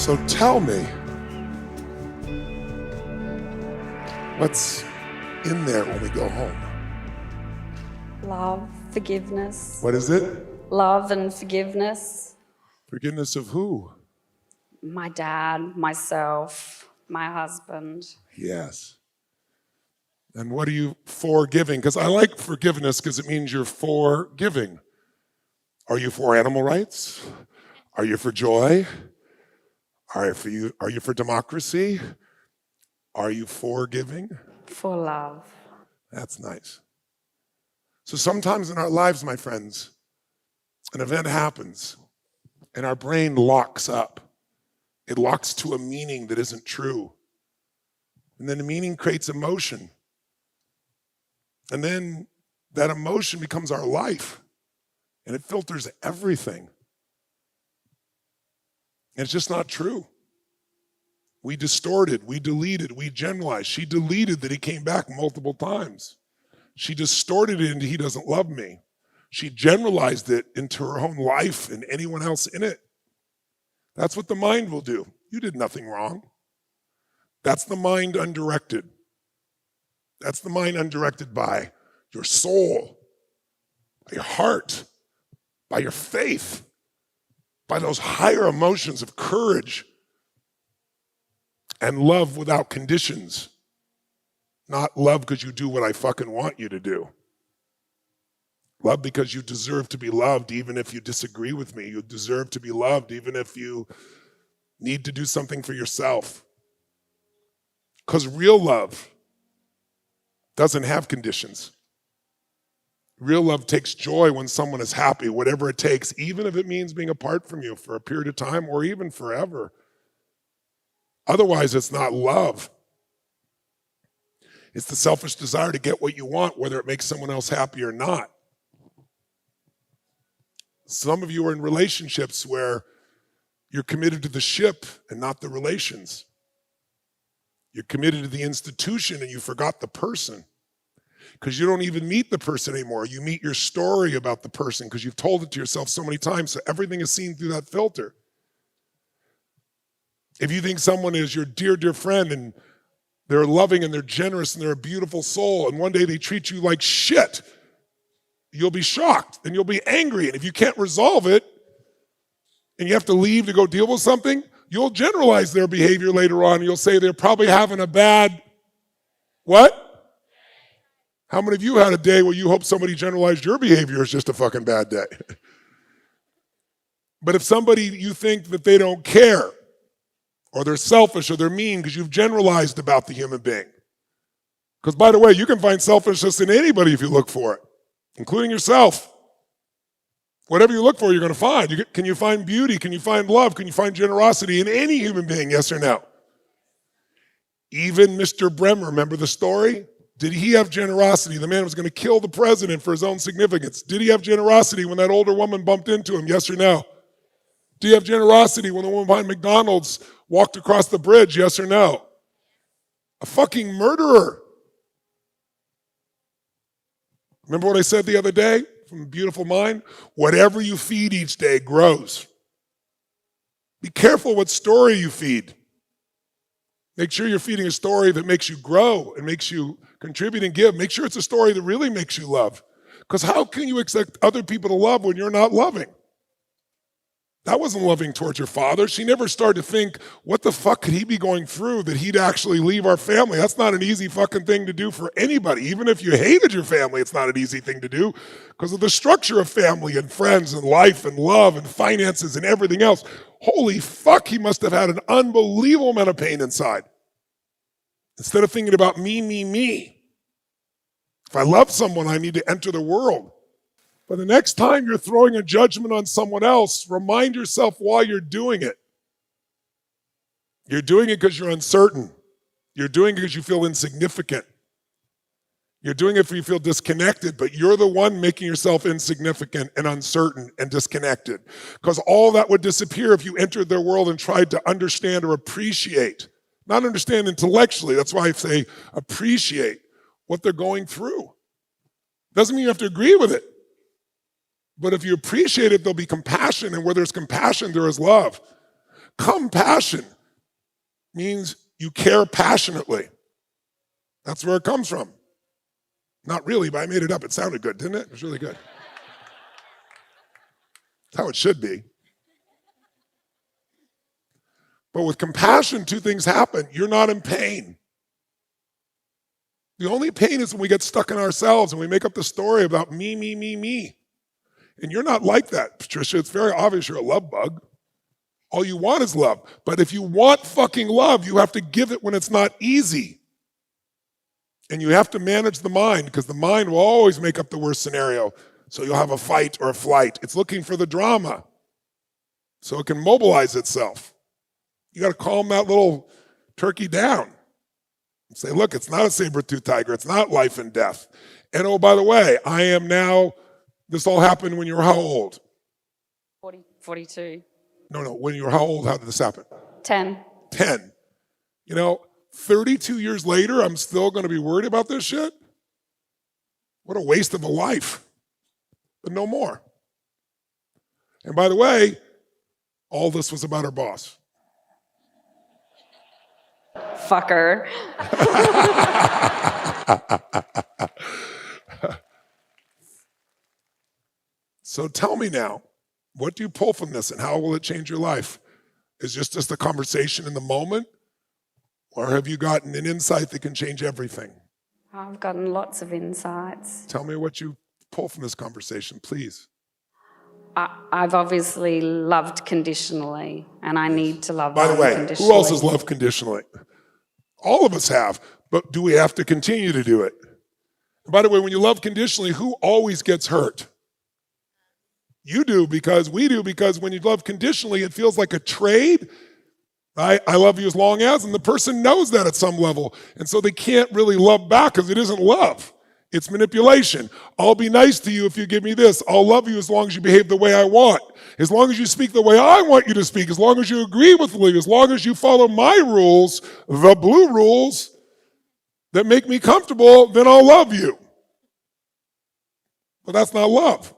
So tell me, what's in there when we go home? Love, forgiveness. What is it? Love and forgiveness. Forgiveness of who? My dad, myself, my husband. Yes. And what are you for giving? Because I like forgiveness because it means you're for giving. Are you for animal rights? Are you for joy? Are you for democracy? Are you for giving? For love. That's nice. So sometimes in our lives, my friends, an event happens and our brain locks up. It locks to a meaning that isn't true. And then the meaning creates emotion. And then that emotion becomes our life. And it filters everything. And it's just not true. We distorted, we deleted, we generalized. She deleted that he came back multiple times. She distorted it into he doesn't love me. She generalized it into her own life and anyone else in it. That's what the mind will do. You did nothing wrong. That's the mind undirected. That's the mind undirected by your soul, by your heart, by your faith, by those higher emotions of courage and love without conditions. Not love because you do what I fucking want you to do. Love because you deserve to be loved even if you disagree with me. You deserve to be loved even if you need to do something for yourself. Because real love doesn't have conditions. Real love takes joy when someone is happy, whatever it takes, even if it means being apart from you for a period of time or even forever. Otherwise, it's not love. It's the selfish desire to get what you want, whether it makes someone else happy or not. Some of you are in relationships where you're committed to the ship and not the relations. You're committed to the institution and you forgot the person. Because you don't even meet the person anymore. You meet your story about the person because you've told it to yourself so many times, so everything is seen through that filter. If you think someone is your dear, dear friend and they're loving and they're generous and they're a beautiful soul and one day they treat you like shit, you'll be shocked and you'll be angry. And if you can't resolve it and you have to leave to go deal with something, you'll generalize their behavior later on. You'll say they're probably having a bad, what? How many of you had a day where you hope somebody generalized your behavior as just a fucking bad day? But if somebody, you think that they don't care, or they're selfish, or they're mean because you've generalized about the human being. Because by the way, you can find selfishness in anybody if you look for it, including yourself. Whatever you look for, you're going to find. Can you find beauty? Can you find love? Can you find generosity in any human being, yes or no? Even Mr. Bremer, remember the story? Did he have generosity? The man was going to kill the president for his own significance. Did he have generosity when that older woman bumped into him? Yes or no? Do you have generosity when the woman behind McDonald's walked across the bridge? Yes or no? A fucking murderer. Remember what I said the other day from Beautiful Mind? Whatever you feed each day grows. Be careful what story you feed. Make sure you're feeding a story that makes you grow and makes you contribute and give. Make sure it's a story that really makes you love. Because how can you expect other people to love when you're not loving? That wasn't loving towards your father. She never started to think, what the fuck could he be going through that he'd actually leave our family? That's not an easy fucking thing to do for anybody. Even if you hated your family, it's not an easy thing to do because of the structure of family and friends and life and love and finances and everything else. Holy fuck, he must have had an unbelievable amount of pain inside. Instead of thinking about me, me, me. If I love someone, I need to enter the world. But the next time you're throwing a judgment on someone else, remind yourself why you're doing it. You're doing it because you're uncertain. You're doing it because you feel insignificant. You're doing it because you feel disconnected, but you're the one making yourself insignificant and uncertain and disconnected. Because all that would disappear if you entered their world and tried to understand or appreciate. Not understand intellectually, that's why I say appreciate what they're going through. Doesn't mean you have to agree with it. But if you appreciate it, there'll be compassion, and where there's compassion, there is love. Compassion means you care passionately. That's where it comes from. Not really, but I made it up. It sounded good, didn't it? It was really good. That's how it should be. But with compassion, two things happen. You're not in pain. The only pain is when we get stuck in ourselves and we make up the story about me, me, me, me. And you're not like that, Patricia. It's very obvious you're a love bug. All you want is love. But if you want fucking love, you have to give it when it's not easy. And you have to manage the mind, because the mind will always make up the worst scenario. So you'll have a fight or a flight. It's looking for the drama so it can mobilize itself. You got to calm that little turkey down and say, look, it's not a saber-toothed tiger. It's not life and death. And oh, by the way, I am now, this all happened when you were how old? 42. No, when you were how old, how did this happen? 10. 10. 32 years later, I'm still going to be worried about this shit? What a waste of a life. But no more. And by the way, all this was about our boss. Fucker. So tell me now, what do you pull from this and how will it change your life? Is this just a conversation in the moment? Or have you gotten an insight that can change everything? I've gotten lots of insights. Tell me what you pull from this conversation, please. I've obviously loved conditionally, and I need to love By the way, unconditionally. who else has loved conditionally? All of us have, but do we have to continue to do it? And by the way, when you love conditionally, who always gets hurt? You do, because we do, because when you love conditionally, it feels like a trade. I love you as long as, and the person knows that at some level. And so they can't really love back because it isn't love. It's manipulation. I'll be nice to you if you give me this. I'll love you as long as you behave the way I want. As long as you speak the way I want you to speak. As long as you agree with me. As long as you follow my rules, the blue rules that make me comfortable, then I'll love you. But that's not love.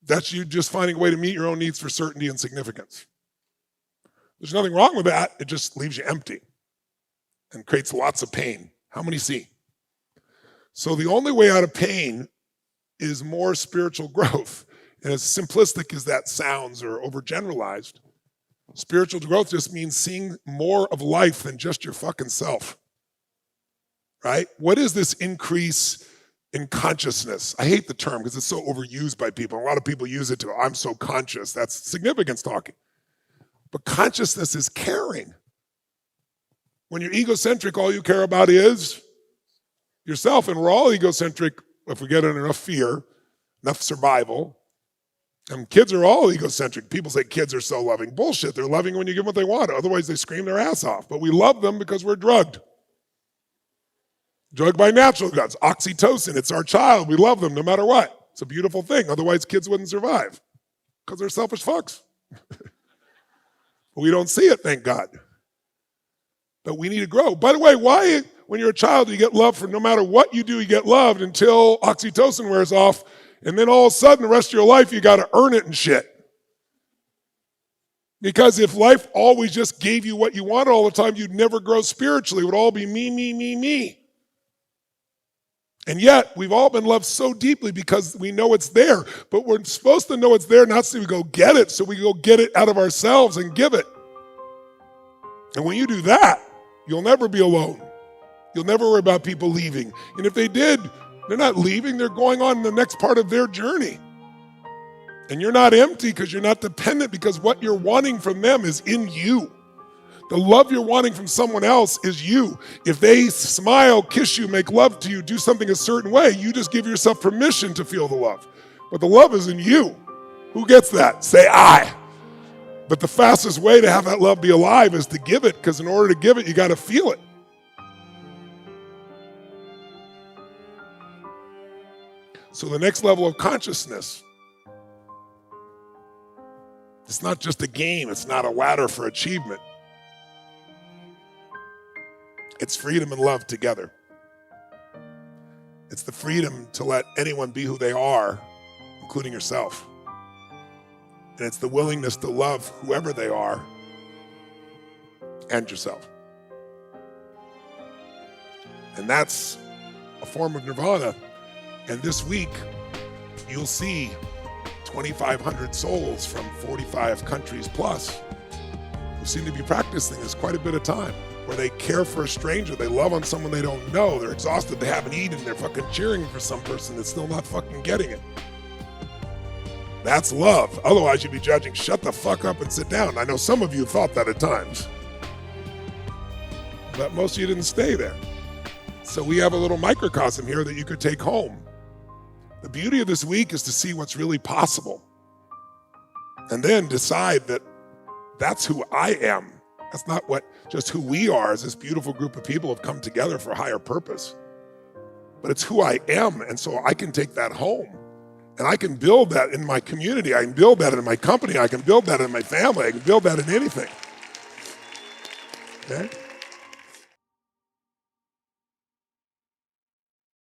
That's you just finding a way to meet your own needs for certainty and significance. There's nothing wrong with that. It just leaves you empty and creates lots of pain. How many see? So the only way out of pain is more spiritual growth. And as simplistic as that sounds or overgeneralized, spiritual growth just means seeing more of life than just your fucking self. Right? What is this increase in consciousness? I hate the term because it's so overused by people. A lot of people use it to, I'm so conscious. That's significance talking. But consciousness is caring. When you're egocentric, all you care about is yourself. And we're all egocentric if we get in enough fear, enough survival. And kids are all egocentric. People say kids are so loving. Bullshit. They're loving when you give them what they want. Otherwise, they scream their ass off. But we love them because we're drugged. Drugged by natural goods. Oxytocin. It's our child. We love them no matter what. It's a beautiful thing. Otherwise, kids wouldn't survive because they're selfish fucks. We don't see it, thank God. But we need to grow. By the way, why, when you're a child, you get love for no matter what you do, you get loved until oxytocin wears off, and then all of a sudden, the rest of your life, you got to earn it and shit. Because if life always just gave you what you wanted all the time, you'd never grow spiritually. It would all be me, me, me, me. And yet, we've all been loved so deeply because we know it's there. But we're supposed to know it's there, not so we go get it, so we go get it out of ourselves and give it. And when you do that, you'll never be alone. You'll never worry about people leaving. And if they did, they're not leaving, they're going on the next part of their journey. And you're not empty because you're not dependent, because what you're wanting from them is in you. The love you're wanting from someone else is you. If they smile, kiss you, make love to you, do something a certain way, you just give yourself permission to feel the love. But the love is in you. Who gets that? Say I. But the fastest way to have that love be alive is to give it, because in order to give it, you got to feel it. So the next level of consciousness, it's not just a game. It's not a ladder for achievement. It's freedom and love together. It's the freedom to let anyone be who they are, including yourself. And it's the willingness to love whoever they are and yourself. And that's a form of nirvana. And this week, you'll see 2,500 souls from 45 countries plus who seem to be practicing this quite a bit of time, where they care for a stranger, they love on someone they don't know, they're exhausted, they haven't eaten, they're fucking cheering for some person that's still not fucking getting it. That's love. Otherwise, you'd be judging, shut the fuck up and sit down. I know some of you thought that at times, but most of you didn't stay there. So we have a little microcosm here that you could take home. The beauty of this week is to see what's really possible and then decide that that's who I am. That's not just who we are as this beautiful group of people have come together for a higher purpose, but it's who I am. And so I can take that home and I can build that in my community. I can build that in my company. I can build that in my family. I can build that in anything. Okay?